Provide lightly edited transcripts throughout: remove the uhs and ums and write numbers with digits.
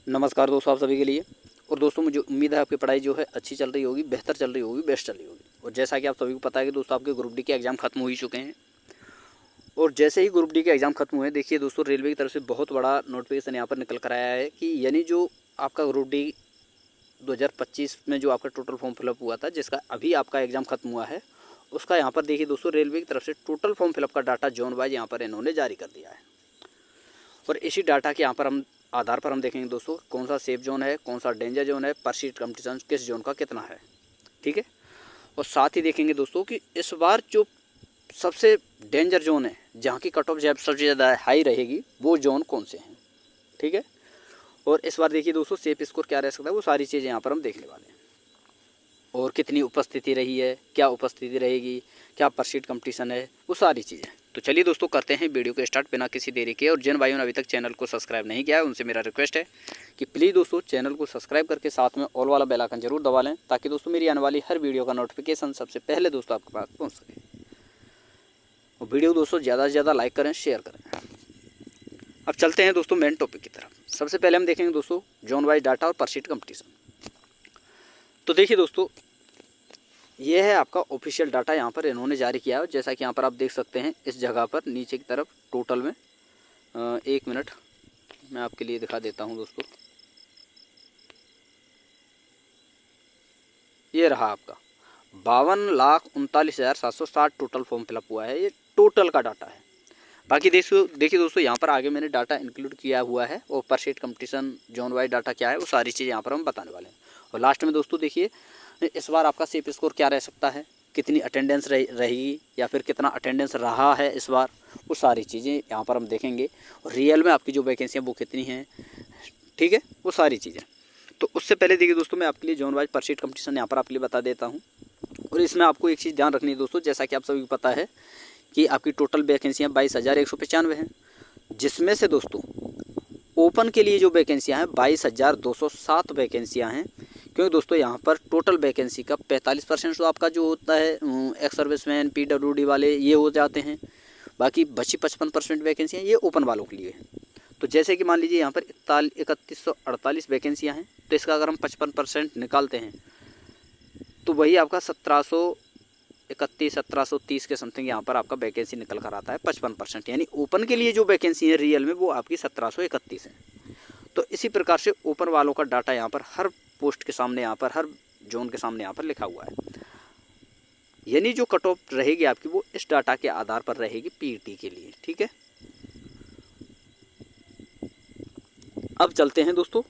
नमस्कार दोस्तों, आप सभी के लिए। और दोस्तों मुझे उम्मीद है आपकी पढ़ाई जो है अच्छी चल रही होगी, बेहतर चल रही होगी, बेस्ट चल रही होगी। और जैसा कि आप सभी को पता है कि दोस्तों आपके ग्रुप डी के एग्ज़ाम खत्म हो ही चुके हैं। और जैसे ही ग्रुप डी के एग्ज़ाम खत्म हुए, देखिए दोस्तों रेलवे की तरफ से बहुत बड़ा नोटिफिकेशन यहाँ पर निकल कर आया है कि यानी जो आपका ग्रुप डी 2025 में जो आपका टोटल फॉर्म फिलअप हुआ था, जिसका अभी आपका एग्ज़ाम खत्म हुआ है, उसका यहाँ पर देखिए दोस्तों रेलवे की तरफ से टोटल फॉर्म फिलअप का डाटा जोन वाइज यहाँ पर इन्होंने जारी कर दिया है। और इसी डाटा के यहाँ पर हम आधार पर हम देखेंगे दोस्तों कौन सा सेफ जोन है, कौन सा डेंजर जोन है, पर सीट कंपटीशन किस जोन का कितना है, ठीक है। और साथ ही देखेंगे दोस्तों कि इस बार जो सबसे डेंजर जोन है, जहाँ की कट ऑफ जब सबसे ज़्यादा हाई रहेगी, वो जोन कौन से हैं, ठीक है। और इस बार देखिए दोस्तों सेफ स्कोर क्या रह सकता है, वो सारी चीज़ें यहाँ पर हम देखने वाले हैं। और कितनी उपस्थिति रही है, क्या उपस्थिति रहेगी, क्या परसीट कंपटीशन है, वो सारी चीज़ें। तो चलिए दोस्तों करते हैं वीडियो को स्टार्ट बिना किसी देरी के। और जिन भाइयों ने अभी तक चैनल को सब्सक्राइब नहीं किया है, उनसे मेरा रिक्वेस्ट है कि प्लीज़ दोस्तों चैनल को सब्सक्राइब करके साथ में ऑल वाला बेल आइकन जरूर दबा लें, ताकि दोस्तों मेरी आने वाली हर वीडियो का नोटिफिकेशन सबसे पहले दोस्तों आपके पास पहुँच सके। और वीडियो दोस्तों ज़्यादा से ज़्यादा लाइक करें, शेयर करें। अब चलते हैं दोस्तों मेन टॉपिक की तरफ। सबसे पहले हम देखेंगे दोस्तों जोन वाइज डाटा और परसीट कंपटीशन। तो देखिए दोस्तों ये है आपका ऑफिशियल डाटा यहाँ पर इन्होंने जारी किया है। जैसा कि यहाँ पर आप देख सकते हैं इस जगह पर नीचे की तरफ टोटल में 1 मिनट मैं आपके लिए दिखा देता हूँ दोस्तों। ये रहा आपका 52,39,760 टोटल फॉर्म फिलअप हुआ है। ये टोटल का डाटा है। बाकी देखिए दोस्तों यहाँ पर आगे मैंने डाटा इंक्लूड किया हुआ है, और pursuit competition zone wise data क्या है, वो सारी चीज़ें यहाँ पर हम बताने वाले हैं। और लास्ट में दोस्तों देखिए इस बार आपका सेफ स्कोर क्या रह सकता है, कितनी अटेंडेंस रहेगी, या फिर कितना अटेंडेंस रहा है इस बार, वो सारी चीज़ें यहाँ पर हम देखेंगे। और रियल में आपकी जो वैकेंसी है वो कितनी हैं, ठीक है, वो सारी चीज़ें। तो उससे पहले देखिए दोस्तों मैं आपके लिए जोन वाइज परसीट कंपटीशन यहाँ पर आपके लिए बता देता हूँ। और इसमें आपको एक चीज़ ध्यान रखनी है दोस्तों, जैसा कि आप सभी को पता है कि आपकी टोटल वैकेंसियाँ 22,195 हैं, जिसमें से दोस्तों ओपन के लिए जो वैकेंसियाँ हैं 22,207 वैकेंसियाँ हैं। क्योंकि दोस्तों यहाँ पर टोटल वैकेंसी का 45% तो आपका जो होता है एक्स सर्विसमैन, PWD वाले, ये हो जाते हैं। बाकी बची 55% वैकेंसियाँ ये ओपन वालों के लिए है। तो जैसे कि मान लीजिए यहाँ पर 3148 वैकेंसियाँ हैं, तो इसका अगर हम 55% निकालते हैं तो वही आपका 1731, 1730 के समथिंग यहाँ पर आपका वैकेंसी निकल कर आता है 55%। यानी ओपन के लिए जो वैकेंसी है रियल में वो आपकी 1731 है। तो इसी प्रकार से ओपन वालों का डाटा यहाँ पर हर पोस्ट के सामने, यहाँ पर हर जोन के सामने यहाँ पर लिखा हुआ है। यानी जो कट ऑफ रहेगी आपकी वो इस डाटा के आधार पर रहेगी पीईटी के लिए, ठीक है। अब चलते हैं दोस्तों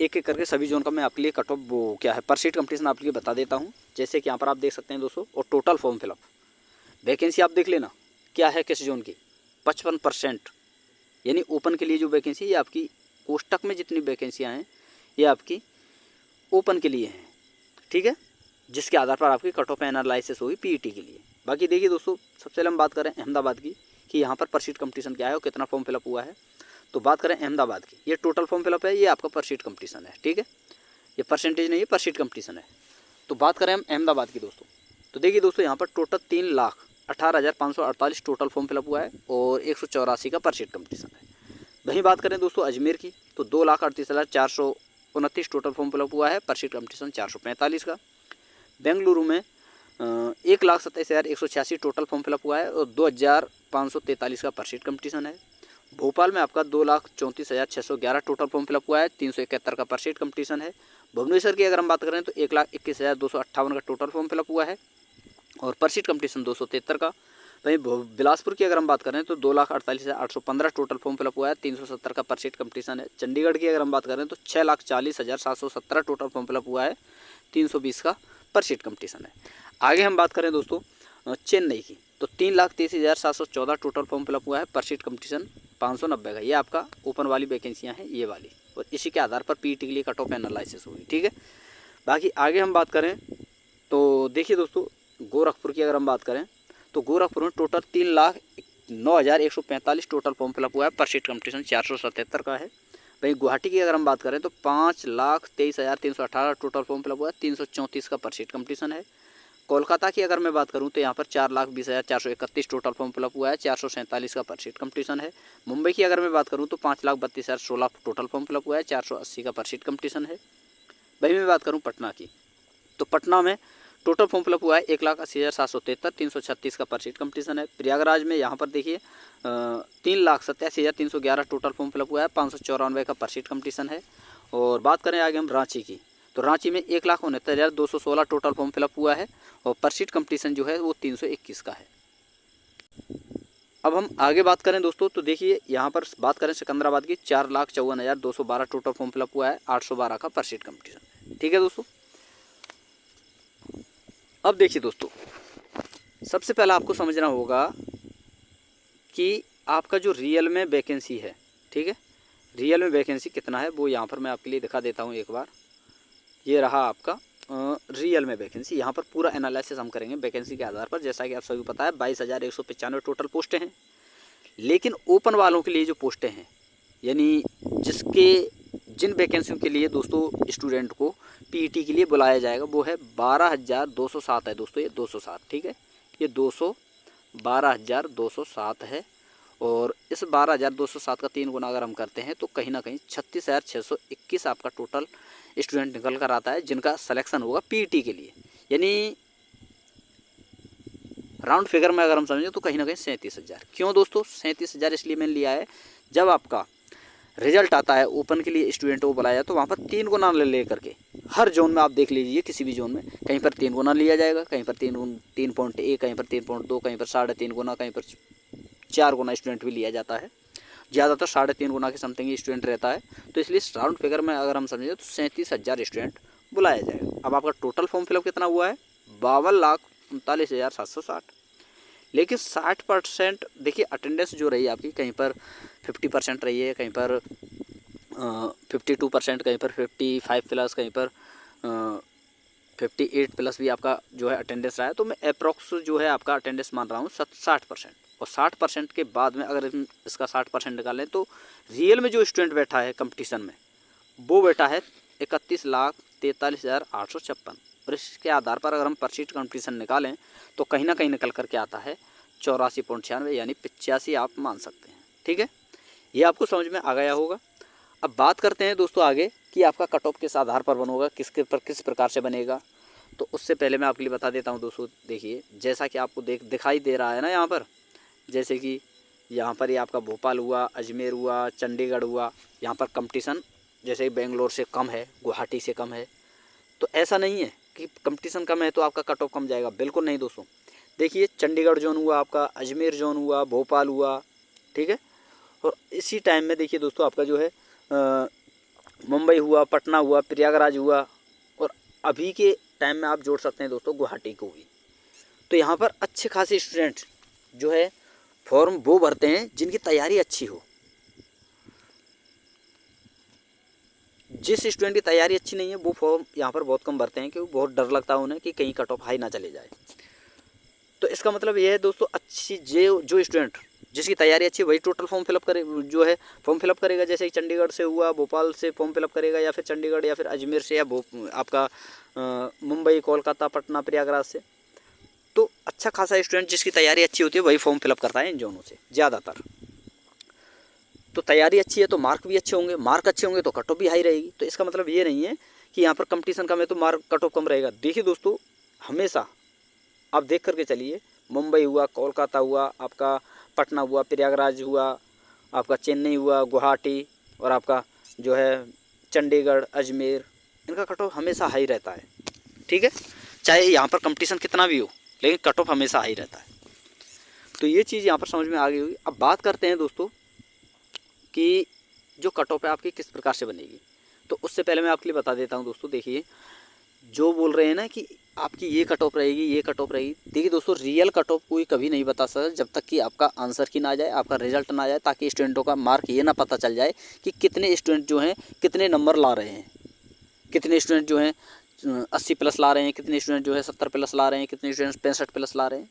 एक एक करके सभी जोन का मैं आपके लिए कट ऑफ वो क्या है परसीट कंपटीशन आपके लिए बता देता हूँ। जैसे कि यहाँ पर आप देख सकते हैं दोस्तों, और टोटल फॉर्म फिलअप वैकेंसी आप देख लेना क्या है किस जोन की, 55%। यानी ओपन के लिए जो वैकेंसी, ये आपकी कोष्टक में जितनी वैकेंसियाँ हैं ये आपकी ओपन के लिए हैं, ठीक है, जिसके आधार पर आपकी कट ऑफ एनालिसिस होगी पीईटी के लिए। बाकी देखिए दोस्तों सबसे पहले हम बात करें अहमदाबाद की कि यहाँ पर परसीट कंपटीशन क्या है और कितना फॉर्म फिलअप हुआ है। तो बात करें अहमदाबाद की, ये टोटल फॉर्म फिलअप है, ये आपका परसीट कंपटीशन है, ठीक है। ये परसेंटेज नहीं है, परसीट कंपटीशन है। तो बात करें हम अहमदाबाद की दोस्तों, तो देखिए दोस्तों यहाँ पर टोटल 3,18,548 टोटल फॉर्म फिलअप हुआ है, और 184 का परसीट कंपटीशन है। वहीं बात करें दोस्तों अजमेर की, तो 2,38,429 टोटल फॉर्म फिलअप हुआ है, परसीट कंपटीशन 445 का। बेंगलुरु में 1,27,186 टोटल फॉर्म फिलअप हुआ है, और 2,543 का परसीट कंपटीशन है। भोपाल में आपका 2,34,611 टोटल फॉर्म फिलअप हुआ है, 371 का परसीट कंपटीशन है। भुवनेश्वर की अगर हम बात करें तो 1,21,258 का टोटल फॉर्म फिलअप हुआ है, और परसीट कंपटीशन 273 का। वहीं बिलासपुर की अगर हम बात करें तो 2,48,815 टोटल फॉर्म फिलअप हुआ है, 370 का परसीट कंपटीशन है। चंडीगढ़ की अगर हम बात करें तो 6,40,717 टोटल फॉर्म फिलअप हुआ है, 320 का परसीट कंपटीशन है। आगे हम बात करें दोस्तों चेन्नई की, तो 3,30,714 टोटल फॉर्म फिलअप हुआ है, परसीट कंपटीशन 590 का। ये आपका ओपन वाली वैकेंसियाँ हैं ये वाली, और इसी के आधार पर पीईटी के लिए कट ऑफ एनालिसिस होगी, ठीक है। बाकी आगे हम बात करें तो देखिए दोस्तों गोरखपुर की अगर हम बात करें तो गोरखपुर में टोटल 3,09,145 टोटल फॉर्म फिलअप हुआ है, परसीट कंपटीशन 477 का है। वहीं गुवाहाटी की अगर हम बात करें तो 5,23,318 टोटल फॉर्म फिलअप हुआ है, 334 का परसीट कंपटीशन है। कोलकाता की अगर मैं बात करूं तो यहाँ पर 4,20,431 टोटल फॉर्म फिलअप हुआ है, 447 का पर सीट कंपटीशन है। मुंबई की अगर मैं बात करूं तो 5,32,016 टोटल फॉर्म फिलअप हुआ है, 480 का पर सीट कंपटीशन है। वहीं मैं बात करूं पटना की, तो पटना में टोटल फॉर्म फिलअप हुआ है 1,80,773, 336 का पर सीट कंपटीशन है। प्रयागराज में यहाँ पर देखिए 3,87,311 टोटल फॉर्म फिलअप हुआ है, 594 का पर सीट कंपटीशन है। और बात करें आगे हम रांची की, तो रांची में 1,69,216 टोटल फॉर्म फिलअप हुआ है और पर सीट कंपटीशन जो है वो 321 का है। अब हम आगे बात करें दोस्तों, तो देखिए यहाँ पर बात करें सिकंदराबाद की, 4,54,212 टोटल फॉर्म फिलअप हुआ है, 812 का पर सीट कंपटीशन। ठीक है दोस्तों, अब देखिए दोस्तों, सबसे पहला आपको समझना होगा कि आपका जो रियल में वैकेंसी है, ठीक है, रियल में वैकेंसी कितना है वो यहाँ पर मैं आपके लिए दिखा देता हूँ एक बार। ये रहा आपका रियल में वैकेंसी। यहाँ पर पूरा एनालिसिस हम करेंगे वैकेंसी के आधार पर। जैसा कि आप सभी पता है 22,195 टोटल पोस्टें हैं, लेकिन ओपन वालों के लिए जो पोस्टें हैं, यानी जिन वैकेंसियों के लिए दोस्तों स्टूडेंट को पीईटी के लिए बुलाया जाएगा वो है 12,207 है दोस्तों, ये 207, ठीक है, ये 12,207 है। और इस 12,207 का 3 गुना अगर हम करते हैं तो कहीं ना कहीं 36,621 आपका टोटल स्टूडेंट निकल कर आता है जिनका सिलेक्शन होगा पीईटी के लिए। यानी राउंड फिगर में अगर हम समझें तो कहीं ना कहीं 37,000। क्यों दोस्तों 37,000 इसलिए मैंने लिया है, जब आपका रिजल्ट आता है ओपन के लिए स्टूडेंट को बुलाया जाए तो वहाँ पर 3 गुना ले करके हर जोन में आप देख लीजिए, किसी भी जोन में कहीं पर 3 गुना लिया जाएगा, कहीं पर 3.1, कहीं पर 3.2, कहीं पर 3.5 गुना, कहीं पर 4 गुना स्टूडेंट भी लिया जाता है। ज़्यादातर 3.5 गुना के समथिंग स्टूडेंट रहता है। तो इसलिए राउंड फिगर में अगर हम समझें तो 37,000 स्टूडेंट बुलाया जाएगा। अब आपका टोटल फॉर्म फिलअप कितना हुआ है 52,39,760, लेकिन 60% देखिए अटेंडेंस जो रही आपकी, कहीं पर 50% रही है, कहीं पर 52%, कहीं पर 55 प्लस, कहीं पर 58 प्लस भी आपका जो है अटेंडेंस रहा है। तो मैं अप्रॉक्स जो है आपका अटेंडेंस मान रहा हूँ 60%। और 60% के बाद में अगर इसका 60% निकालें तो रियल में जो स्टूडेंट बैठा है कंपटीशन में वो बैठा है 31,43,856। और इसके आधार पर अगर हम पर सीट कंपटीशन निकालें तो कहीं ना कहीं निकल करके आता है 84.96, यानी 85 आप मान सकते हैं। ठीक है, ये आपको समझ में आ गया होगा। अब बात करते हैं दोस्तों आगे कि आपका कट ऑफ किस आधार पर बनोगा, किस प्रकार से बनेगा। तो उससे पहले मैं आपके लिए बता देता हूं दोस्तों, देखिए जैसा कि आपको दिखाई दे रहा है ना यहाँ पर, जैसे कि यहाँ पर ये आपका भोपाल हुआ, अजमेर हुआ, चंडीगढ़ हुआ, यहाँ पर कंपटीशन जैसे बेंगलोर से कम है, गुवाहाटी से कम है। तो ऐसा नहीं है कि कंपटीशन कम है तो आपका कट ऑफ कम जाएगा, बिल्कुल नहीं दोस्तों। देखिए चंडीगढ़ जोन हुआ आपका, अजमेर जोन हुआ, भोपाल हुआ, ठीक है। और इसी टाइम में देखिए दोस्तों आपका जो है मुंबई हुआ, पटना हुआ, प्रयागराज हुआ, और अभी के टाइम में आप जोड़ सकते हैं दोस्तों गुवाहाटी को भी। तो यहाँ पर अच्छे खासे स्टूडेंट जो है फॉर्म वो भरते हैं जिनकी तैयारी अच्छी हो। जिस स्टूडेंट की तैयारी अच्छी नहीं है वो फॉर्म यहाँ पर बहुत कम भरते हैं, क्योंकि बहुत डर लगता है उन्हें कि कहीं कट ऑफ हाई ना चले जाए। तो इसका मतलब ये है दोस्तों, अच्छी जो स्टूडेंट जिसकी तैयारी अच्छी वही टोटल फॉर्म फिलअप करे, जो है फॉर्म फिलअप करेगा। जैसे कि चंडीगढ़ से हुआ, भोपाल से फॉर्म फिलअप करेगा, या फिर चंडीगढ़ या फिर अजमेर से, या आपका मुंबई, कोलकाता, पटना, प्रयागराज से। तो अच्छा खासा स्टूडेंट जिसकी तैयारी अच्छी होती है वही फॉर्म फिलअप करता है इन जोनों से ज़्यादातर। तो तैयारी अच्छी है तो मार्क भी अच्छे होंगे, मार्क अच्छे होंगे तो कट ऑफ भी हाई रहेगी। तो इसका मतलब ये नहीं है कि यहाँ पर कंपटीशन कम है तो मार्क कट ऑफ कम रहेगा। देखिए दोस्तों, हमेशा आप देख करके चलिए, मुंबई हुआ, कोलकाता हुआ, आपका पटना हुआ, प्रयागराज हुआ, आपका चेन्नई हुआ, गुवाहाटी, और आपका जो है चंडीगढ़, अजमेर, इनका कट ऑफ हमेशा हाई रहता है। ठीक है, चाहे यहाँ पर कंपटीशन कितना भी हो, लेकिन कट ऑफ हमेशा हाई रहता है। तो ये चीज़ यहाँ पर समझ में आ गई होगी। अब बात करते हैं दोस्तों कि जो कट ऑफ है आपकी किस प्रकार से बनेगी। तो उससे पहले मैं आपके लिए बता देता हूँ दोस्तों, देखिए जो बोल रहे हैं ना कि आपकी ये कट ऑफ रहेगी, ये कट ऑफ रहेगी, देखिए दोस्तों रियल कट ऑफ कोई कभी नहीं बता सकता जब तक कि आपका आंसर की ना जाए, आपका रिजल्ट ना जाए, ताकि स्टूडेंटों का मार्क ये ना पता चल जाए कि कितने स्टूडेंट जो हैं कितने नंबर ला रहे हैं, कितने स्टूडेंट जो हैं 80 प्लस ला रहे हैं, कितने स्टूडेंट जो है 70 प्लस ला रहे हैं, कितने स्टूडेंट 65 प्लस ला रहे हैं।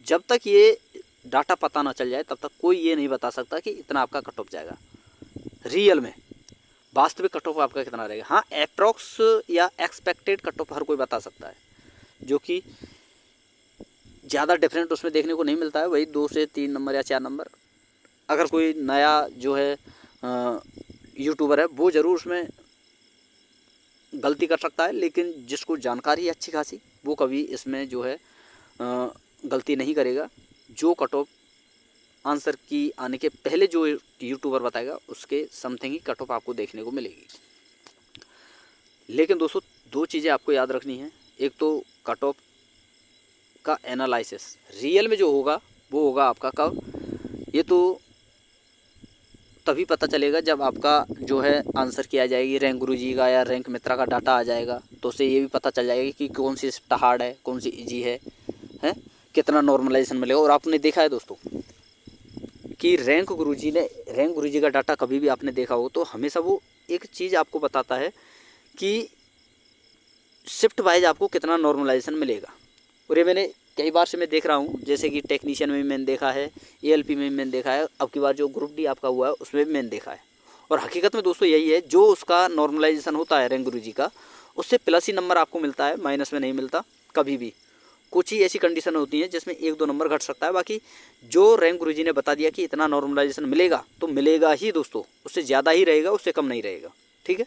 जब तक ये डाटा पता ना चल जाए तब तक कोई ये नहीं बता सकता कि इतना आपका कट ऑफ जाएगा। रियल में वास्तविक कट ऑफ आपका कितना रहेगा, हाँ अप्रॉक्स या एक्सपेक्टेड कट ऑफ हर कोई बता सकता है, जो कि ज़्यादा डिफरेंट उसमें देखने को नहीं मिलता है, वही 2 से 3 नंबर या 4 नंबर। अगर कोई नया जो है यूट्यूबर है वो ज़रूर उसमें गलती कर सकता है, लेकिन जिसको जानकारी है अच्छी खासी वो कभी इसमें जो है गलती नहीं करेगा। जो कट ऑफ आंसर की आने के पहले जो यूट्यूबर बताएगा उसके समथिंग ही कट ऑफ आपको देखने को मिलेगी। लेकिन दोस्तों 2 चीज़ें आपको याद रखनी है। एक तो कट ऑफ का एनालिसिस रियल में जो होगा वो होगा आपका कब, ये तो तभी पता चलेगा जब आपका जो है आंसर किया जाएगी रैंक गुरुजी का या रैंक मित्रा का डाटा आ जाएगा, तो उससे ये भी पता चल जाएगा कि कौन सी शिफ्ट हार्ड है, कौन सी इजी है, कितना नॉर्मलाइजेशन मिलेगा। और आपने देखा है दोस्तों कि रैंक गुरुजी का डाटा कभी भी आपने देखा हो तो हमेशा वो एक चीज़ आपको बताता है कि शिफ्ट वाइज आपको कितना नॉर्मलाइजेशन मिलेगा। और ये मैंने कई बार से मैं देख रहा हूँ, जैसे कि टेक्नीशियन में भी मैंने देखा है, एएलपी में भी मैंने देखा है, अब की बार जो ग्रुप डी आपका हुआ है उसमें भी मैंने देखा है। और हकीकत में दोस्तों यही है, जो उसका नॉर्मलाइजेशन होता है रैंक गुरुजी का, उससे प्लस ही नंबर आपको मिलता है, माइनस में नहीं मिलता कभी भी। कुछ ही ऐसी कंडीशन होती हैं जिसमें 1-2 नंबर घट सकता है, बाकी जो रैंक गुरुजी ने बता दिया कि इतना नॉर्मलाइजेशन मिलेगा तो मिलेगा ही दोस्तों, उससे ज़्यादा ही रहेगा, उससे कम नहीं रहेगा। ठीक है,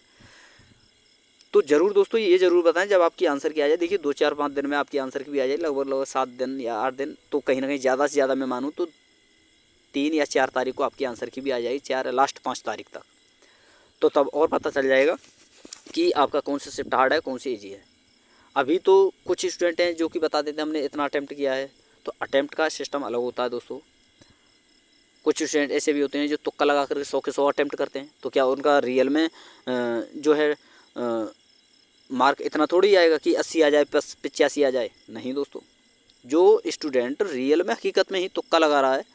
तो ज़रूर दोस्तों ये ज़रूर बताएं जब आपकी आंसर की आ जाए। देखिए 2-4-5 दिन में आपकी आंसर की भी आ जाए, लगभग 7 दिन या 8 दिन, तो कहीं ना कहीं ज़्यादा से ज़्यादा मैं मानूँ तो 3 या 4 तारीख को आपकी आंसर की भी आ जाएगी, 4 लास्ट 5 तारीख तक। तो तब और पता चल जाएगा कि आपका कौन सा शिफ्ट हार्ड है, कौन सी ईजी है। अभी तो कुछ स्टूडेंट हैं जो कि बता देते हैं हमने इतना अटैम्प्ट किया है, तो अटैम्प्ट का सिस्टम अलग होता है दोस्तों। कुछ स्टूडेंट ऐसे भी होते हैं जो तुक्का लगा कर 100 के 100 अटैम्प्ट करते हैं, तो क्या उनका रियल में जो है मार्क इतना थोड़ी आएगा कि 80 आ जाए, 85 आ जाए। नहीं दोस्तों, जो स्टूडेंट रियल में हकीकत में ही तुक्का लगा रहा है,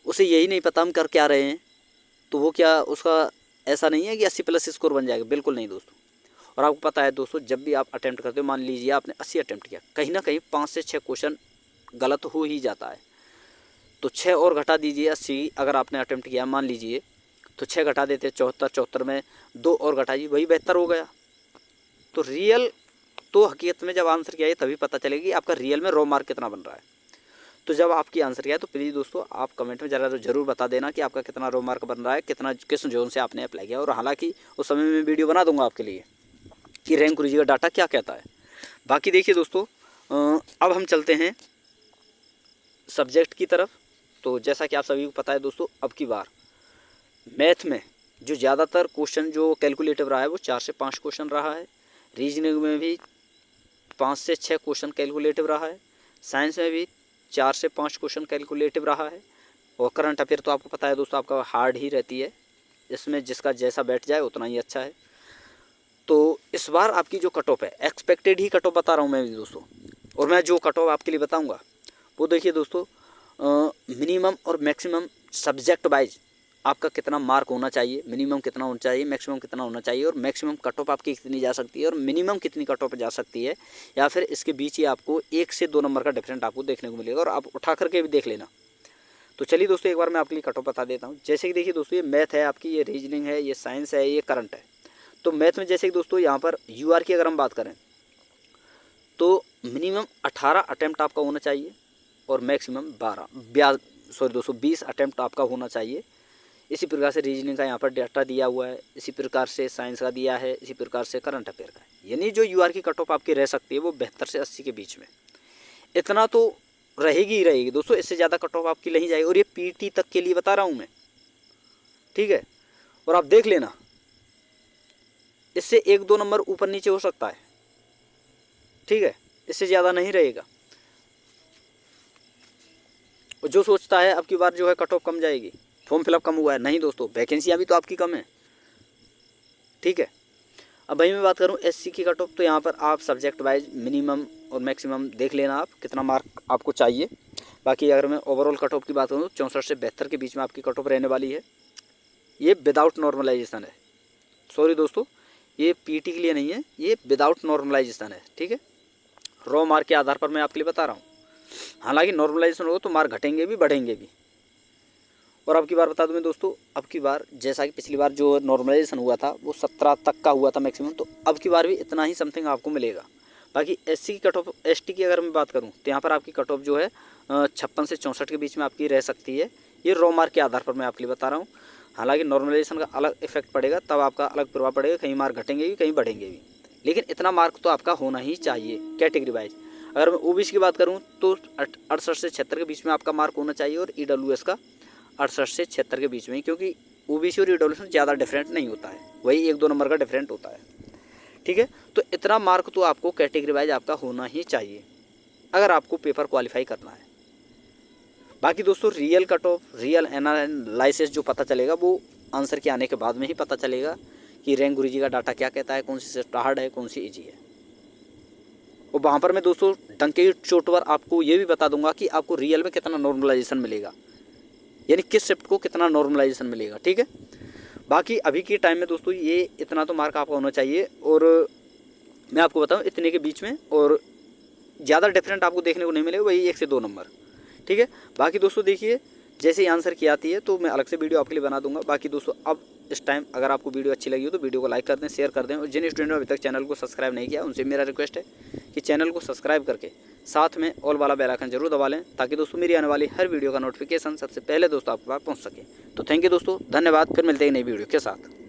उसे यही नहीं पता हम कर क्या रहे हैं, तो वो क्या उसका ऐसा नहीं है कि 80+ स्कोर बन जाएगा, बिल्कुल नहीं दोस्तों। और आपको पता है दोस्तों, जब भी आप अटैम्प्ट करते हो, मान लीजिए आपने 80 अटैम्प्ट किया, कहीं ना कहीं 5 से 6 क्वेश्चन गलत हो ही जाता है, तो 6 और घटा दीजिए। 80 अगर आपने अटैम्प्ट किया मान लीजिए, तो 6 घटा देते 74 में 2 और घटाइए, वही बेहतर हो गया। तो रियल तो हकीकत में जब आंसर किया है तभी पता चलेगा कि आपका रियल में रॉ मार्क कितना बन रहा है। तो जब आपकी आंसर किया है तो प्लीज़ दोस्तों आप कमेंट में ज़रूर बता देना कि आपका कितना रॉ मार्क बन रहा है, कितना किस जोन से आपने अप्लाई किया। और हालांकि उस समय में वीडियो बना दूंगा आपके लिए कि रैंक गुरुजी का डाटा क्या कहता है। बाकी देखिए दोस्तों, अब हम चलते हैं सब्जेक्ट की तरफ। तो जैसा कि आप सभी को पता है दोस्तों, अब की बार मैथ में जो ज़्यादातर क्वेश्चन जो कैलकुलेटिव रहा है वो 4 से 5 क्वेश्चन रहा है। रीजनिंग में भी 5 से 6 क्वेश्चन कैलकुलेटिव रहा है। साइंस में भी 4 से 5 क्वेश्चन कैलकुलेटिव रहा है। और करंट अफेयर तो आपको पता है दोस्तों आपका हार्ड ही रहती है, इसमें जिसका जैसा बैठ जाए उतना ही अच्छा है। तो इस बार आपकी जो कट ऑफ है, एक्सपेक्टेड ही कट ऑफ बता रहा हूँ मैं भी दोस्तों। और मैं जो कट ऑफ आपके लिए बताऊँगा वो देखिए दोस्तों, मिनिमम और मैक्सिमम सब्जेक्ट वाइज आपका कितना मार्क होना चाहिए, मिनिमम कितना होना चाहिए, मैक्सिमम कितना होना चाहिए, और मैक्सिमम कट ऑफ आपकी कितनी जा सकती है और मिनिमम कितनी कट ऑफ जा सकती है, या फिर इसके बीच ही आपको 1 से 2 नंबर का डिफरेंट आपको देखने को मिलेगा। और आप उठा करके भी देख लेना। तो चलिए दोस्तों, एक बार मैं आपके लिए कट ऑफ बता देता हूँ। जैसे कि देखिए दोस्तों, ये मैथ है आपकी, ये रीजनिंग है, ये साइंस है, ये करंट है। तो मैथ में जैसे कि दोस्तों यहाँ पर UR की अगर हम बात करें तो मिनिमम 18 अटैम्प्ट आपका होना चाहिए और मैक्सिमम 20 अटैम्प्ट आपका होना चाहिए। इसी प्रकार से रीजनिंग का यहाँ पर डाटा दिया हुआ है, इसी प्रकार से साइंस का दिया है, इसी प्रकार से करंट अफेयर का है। यानी जो UR की कट ऑफ आपकी रह सकती है वो 72 से 80 के बीच में, इतना तो रहेगी ही रहेगी दोस्तों, इससे ज़्यादा कट ऑफ आपकी नहीं जाएगी। और ये PT तक के लिए बता रहा हूँ मैं, ठीक है। और आप देख लेना, इससे 1-2 नंबर ऊपर नीचे हो सकता है, ठीक है, इससे ज़्यादा नहीं रहेगा। और जो सोचता है अब की बार जो है कट ऑफ कम जाएगी, फॉर्म फिलअप कम हुआ है, नहीं दोस्तों, वैकेंसियाँ भी तो आपकी कम है, ठीक है। अब भाई मैं बात करूँ SC की कट ऑफ, तो यहाँ पर आप सब्जेक्ट वाइज मिनिमम और मैक्सिमम देख लेना आप कितना मार्क आपको चाहिए। बाकी अगर मैं ओवरऑल कट ऑफ की बात करूँ तो 64 से 72 के बीच में आपकी कट ऑफ रहने वाली है। ये विदाउट नॉर्मलाइजेशन है, सॉरी दोस्तों, ये PT के लिए नहीं है, ये विदाउट नॉर्मलाइजेशन है, ठीक है। रॉ मार्क के आधार पर मैं आपके लिए बता रहा हूँ। हालांकि नॉर्मलाइजेशन होगा तो मार्क घटेंगे भी बढ़ेंगे भी। और अब की बार बता दूं मैं दोस्तों, अब की बार जैसा कि पिछली बार जो नॉर्मलाइजेशन हुआ था वो 17 तक का हुआ था मैक्सिमम, तो अब की बार भी इतना ही समथिंग आपको मिलेगा। बाकी एससी की कट ऑफ, एसटी की अगर मैं बात करूँ तो यहाँ पर आपकी कट ऑफ जो है 56 से 64 के बीच में आपकी रह सकती है। ये रॉ मार्क के आधार पर मैं आपके लिए बता रहा हूँ। हालांकि नॉर्मलाइजेशन का अलग इफेक्ट पड़ेगा, तब आपका अलग प्रभाव पड़ेगा, कहीं मार्क घटेंगे भी कहीं बढ़ेंगे भी, लेकिन इतना मार्क तो आपका होना ही चाहिए कैटेगरी वाइज। अगर मैं ओबीसी की बात करूं तो 68 से 76 के बीच में आपका मार्क होना चाहिए, और ईडब्ल्यूएस का 68 से 76 के बीच में, क्योंकि ओबीसी और ईडब्ल्यूएस में ज़्यादा डिफरेंट नहीं होता है, वही 1-2 नंबर का डिफरेंट होता है। ठीक है, तो इतना मार्क तो आपको कैटेगरी वाइज आपका होना ही चाहिए अगर आपको पेपर क्वालिफाई करना है। बाकी दोस्तों real cut off, real analysis जो पता चलेगा वो आंसर के आने के बाद में ही पता चलेगा कि रैंक गुरुजी का डाटा क्या कहता है, कौन सी शिफ्ट हार्ड है, कौन सी ईजी है। और वहाँ पर मैं दोस्तों डंके की चोट पर आपको ये भी बता दूंगा कि आपको रियल में कितना नॉर्मलाइजेशन मिलेगा, यानी किस शिफ्ट को कितना नॉर्मलाइजेशन मिलेगा। ठीक है, बाकी अभी के टाइम में दोस्तों ये इतना तो मार्क आपका होना चाहिए, और मैं आपको बताऊँ इतने के बीच में, और ज़्यादा डिफरेंट आपको देखने को नहीं मिलेगा, वही 1 से 2 नंबर। ठीक है, बाकी दोस्तों देखिए जैसे ही आंसर की आती है तो मैं अलग से वीडियो आपके लिए बना दूंगा। बाकी दोस्तों अब इस टाइम अगर आपको वीडियो अच्छी लगी हो तो वीडियो को लाइक कर दें, शेयर कर दें, और जिन स्टूडेंट ने अभी तक चैनल को सब्सक्राइब नहीं किया उनसे मेरा रिक्वेस्ट है कि चैनल को सब्सक्राइब करके साथ में ऑल वाला बेल आइकन जरूर दबा लें, ताकि दोस्तों मेरी आने वाली हर वीडियो का नोटिफिकेशन सबसे पहले दोस्तों आपके पास पहुँच सके। तो थैंक यू दोस्तों, धन्यवाद। फिर मिलते हैं नई वीडियो के साथ।